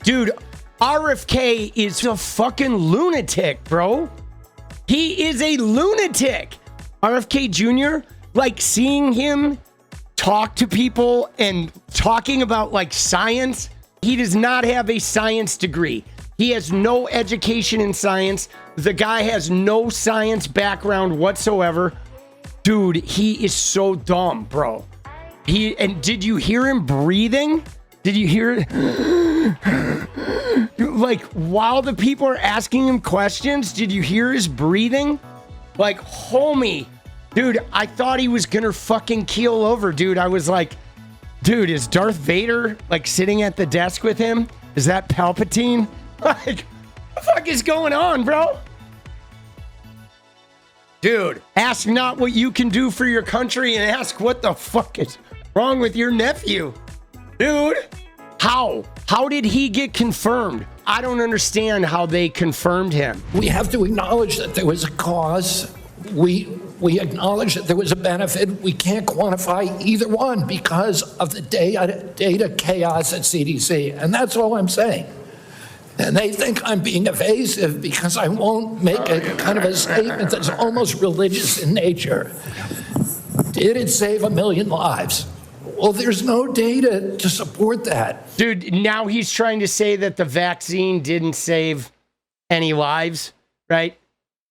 Dude, RFK is a fucking lunatic, bro. He is a lunatic. RFK Jr., like seeing him talk to people and talking about like science, he does not have a science degree. He has no education in science. The guy has no science background whatsoever. Dude, he is so dumb, bro. And did you hear him breathing? Did you hear it? Like, while the people are asking him questions, did you hear his breathing? Like, homie, dude, I thought he was gonna fucking keel over, dude. I was like, dude, is Darth Vader like sitting at the desk with him? Is that Palpatine? Like, what the fuck is going on, bro? Dude, ask not what you can do for your country and ask what the fuck is wrong with your nephew. Dude, how? How did he get confirmed? I don't understand how they confirmed him. We have to acknowledge that there was a cause. We acknowledge that there was a benefit. We can't quantify either one because of the data chaos at CDC. And that's all I'm saying. And they think I'm being evasive because I won't make a kind of a statement that's almost religious in nature. Did it save 1 million lives? Well, there's no data to support that. Dude, now he's trying to say that the vaccine didn't save any lives, right?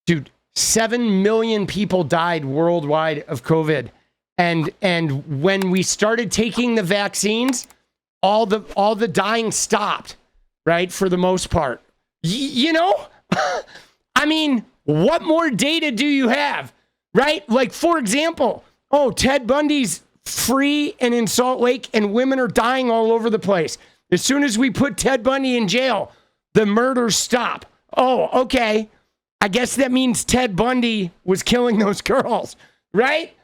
Dude, 7 million people died worldwide of COVID. And when we started taking the vaccines, all the dying stopped, right? For the most part. You know? I mean, what more data do you have, right? Like, for example, Ted Bundy's free and in Salt Lake, and women are dying all over the place. As soon as we put Ted Bundy in jail, the murders stop. Oh, okay. I guess that means Ted Bundy was killing those girls, right?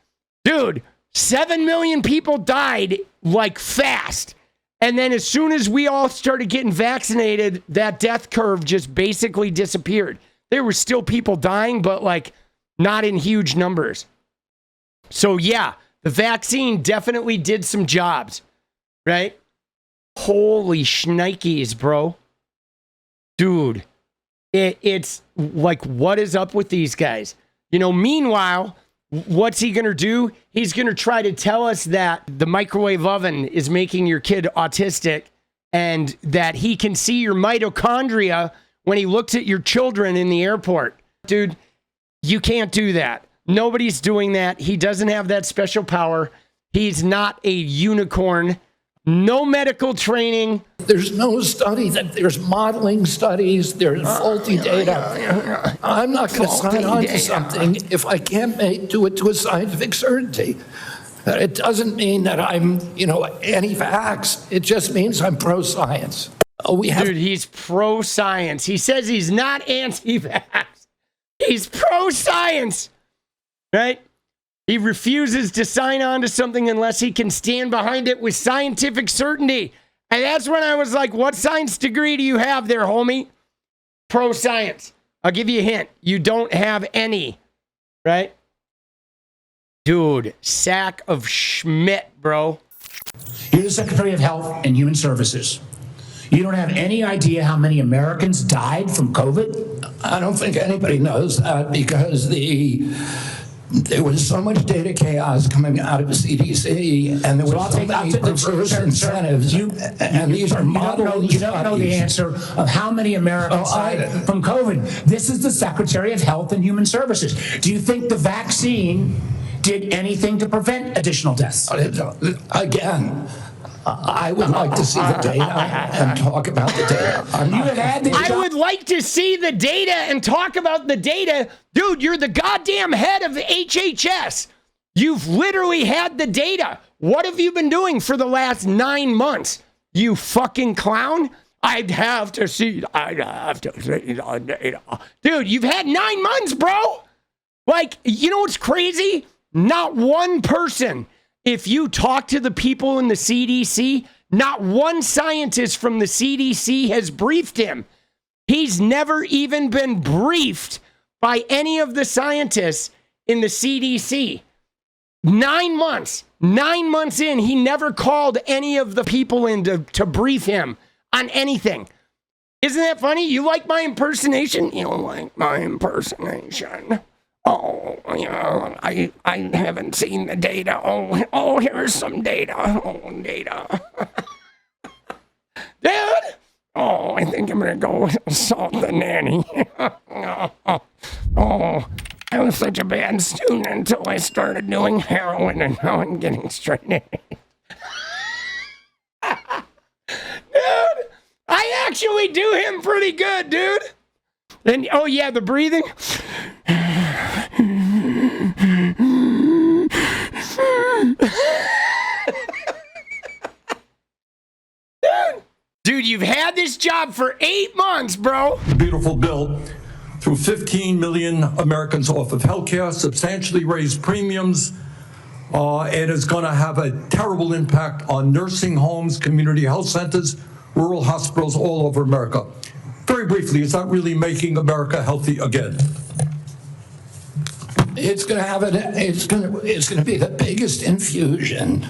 Dude, 7 million people died like fast. And then as soon as we all started getting vaccinated, that death curve just basically disappeared. There were still people dying, but like not in huge numbers. So yeah, the vaccine definitely did some jobs, right? Holy shnikes, bro. Dude, it's like, what is up with these guys? You know, meanwhile, what's he going to do? He's going to try to tell us that the microwave oven is making your kid autistic and that he can see your mitochondria when he looks at your children in the airport. Dude, you can't do that. Nobody's doing that. He doesn't have that special power. He's not a unicorn. No medical training. There's no study that there's modeling studies. There's faulty data. I'm not going to sign on to something if I can't do it to a scientific certainty. It doesn't mean that I'm, anti-vax. It just means I'm pro-science. Dude, he's pro-science. He says he's not anti-vax. He's pro-science. Right? He refuses to sign on to something unless he can stand behind it with scientific certainty. And that's when I was like, what science degree do you have there, homie? Pro-science. I'll give you a hint. You don't have any. Right? Dude, sack of Schmidt, bro. You're the Secretary of Health and Human Services. You don't have any idea how many Americans died from COVID? I don't think anybody knows that because there was so much data chaos coming out of the CDC, and there were so many perverse incentives. And these are modeling studies. You don't know the answer of how many Americans died from COVID. This is the Secretary of Health and Human Services. Do you think the vaccine did anything to prevent additional deaths? Again, I would like to see the data and talk about the data. I would like to see the data and talk about the data. Dude, you're the goddamn head of the HHS. You've literally had the data. What have you been doing for the last 9 months? You fucking clown. I'd have to see the data. Dude, you've had 9 months, bro. Like, you know what's crazy? Not one person. If you talk to the people in the CDC, not one scientist from the CDC has briefed him. He's never even been briefed by any of the scientists in the CDC. 9 months. 9 months in, he never called any of the people in to brief him on anything. Isn't that funny? You like my impersonation? You don't like my impersonation. Oh, yeah, I haven't seen the data. Oh, here's some data. Oh, data. Dad? Oh, I think I'm going to go assault the nanny. Oh, I was such a bad student until I started doing heroin, and now I'm getting straight A's. Dude, I actually do him pretty good, dude. And, oh, yeah, the breathing. Dude, you've had this job for 8 months, bro. Beautiful bill threw 15 million Americans off of health care, substantially raised premiums, and is going to have a terrible impact on nursing homes, community health centers, rural hospitals all over America. Very briefly, it's not really making America healthy again. It's going to be the biggest infusion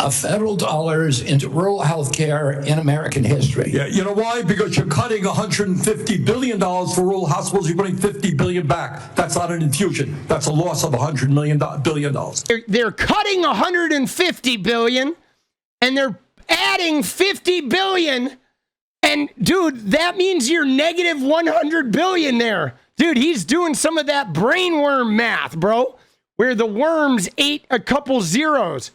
of federal dollars into rural health care in American history. Yeah, you know why? Because you're cutting $150 billion for rural hospitals. You're putting $50 billion back. That's not an infusion. That's a loss of $100 billion. They're cutting $150 billion, and they're adding $50 billion. And dude, that means you're negative $100 billion there. Dude, he's doing some of that brainworm math, bro, where the worms ate a couple zeros.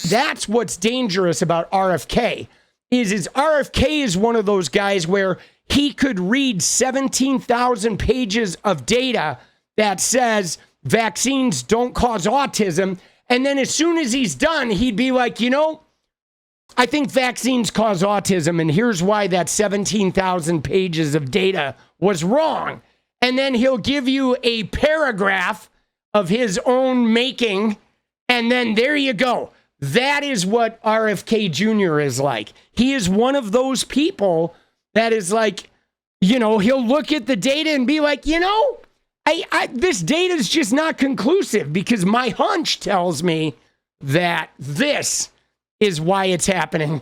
That's what's dangerous about RFK is RFK is one of those guys where he could read 17,000 pages of data that says vaccines don't cause autism. And then as soon as he's done, he'd be like, you know, I think vaccines cause autism, and here's why that 17,000 pages of data was wrong. And then he'll give you a paragraph of his own making, and then there you go. That is what RFK Jr. is like. He is one of those people that is like, you know, he'll look at the data and be like, you know, this data is just not conclusive because my hunch tells me that this is why it's happening.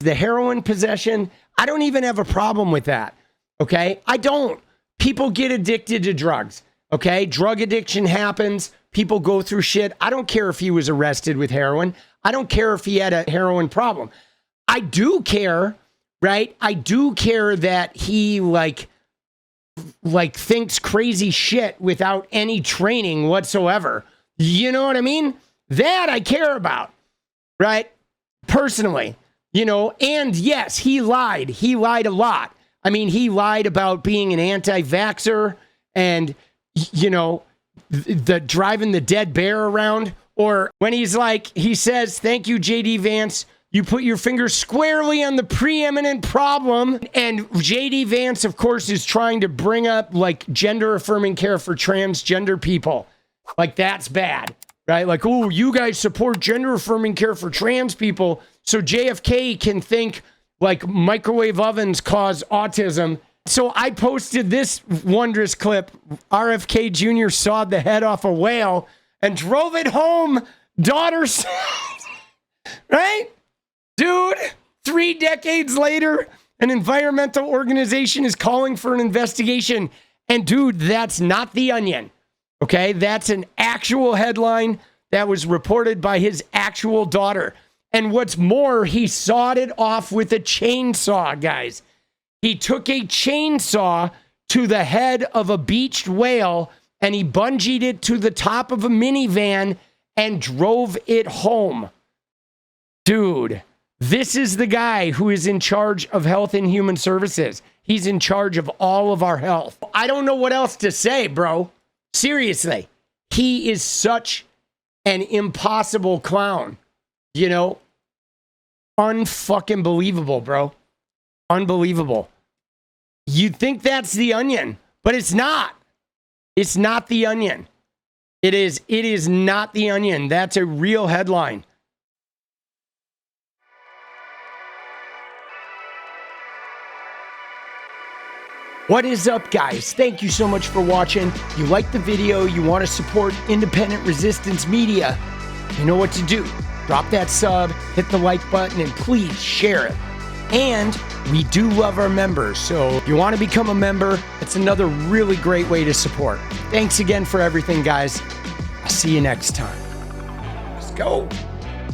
The heroin possession, I don't even have a problem with that. Okay? I don't. People get addicted to drugs. Okay? Drug addiction happens. People go through shit. I don't care if he was arrested with heroin. I don't care if he had a heroin problem. I do care, right? I do care that he like thinks crazy shit without any training whatsoever. You know what I mean? That I care about. Right? Personally, you know, and yes, he lied. He lied a lot. I mean, he lied about being an anti-vaxxer and, you know, the driving the dead bear around. Or when he's like, he says, thank you, J.D. Vance. You put your finger squarely on the preeminent problem. And J.D. Vance, of course, is trying to bring up like gender affirming care for transgender people. Like that's bad. Right? Like, oh, you guys support gender-affirming care for trans people, so JFK can think, like, microwave ovens cause autism. So I posted this wondrous clip. RFK Jr. sawed the head off a whale and drove it home, daughter said. Right? Dude, 3 decades later, an environmental organization is calling for an investigation. And, dude, that's not The Onion. Okay, that's an actual headline that was reported by his actual daughter. And what's more, he sawed it off with a chainsaw, guys. He took a chainsaw to the head of a beached whale and he bungeed it to the top of a minivan and drove it home. Dude, this is the guy who is in charge of Health and Human Services. He's in charge of all of our health. I don't know what else to say, bro. Seriously, he is such an impossible clown, you know, unfucking believable, bro. Unbelievable. You'd think that's The Onion, but it's not. It's not The Onion. It is not The Onion. That's a real headline. What is up, guys? Thank you so much for watching. You like the video, you want to support independent resistance media, you know what to do. Drop that sub, hit the like button, and please share it. And we do love our members. So if you want to become a member, it's another really great way to support. Thanks again for everything, guys. I'll see you next time. Let's go.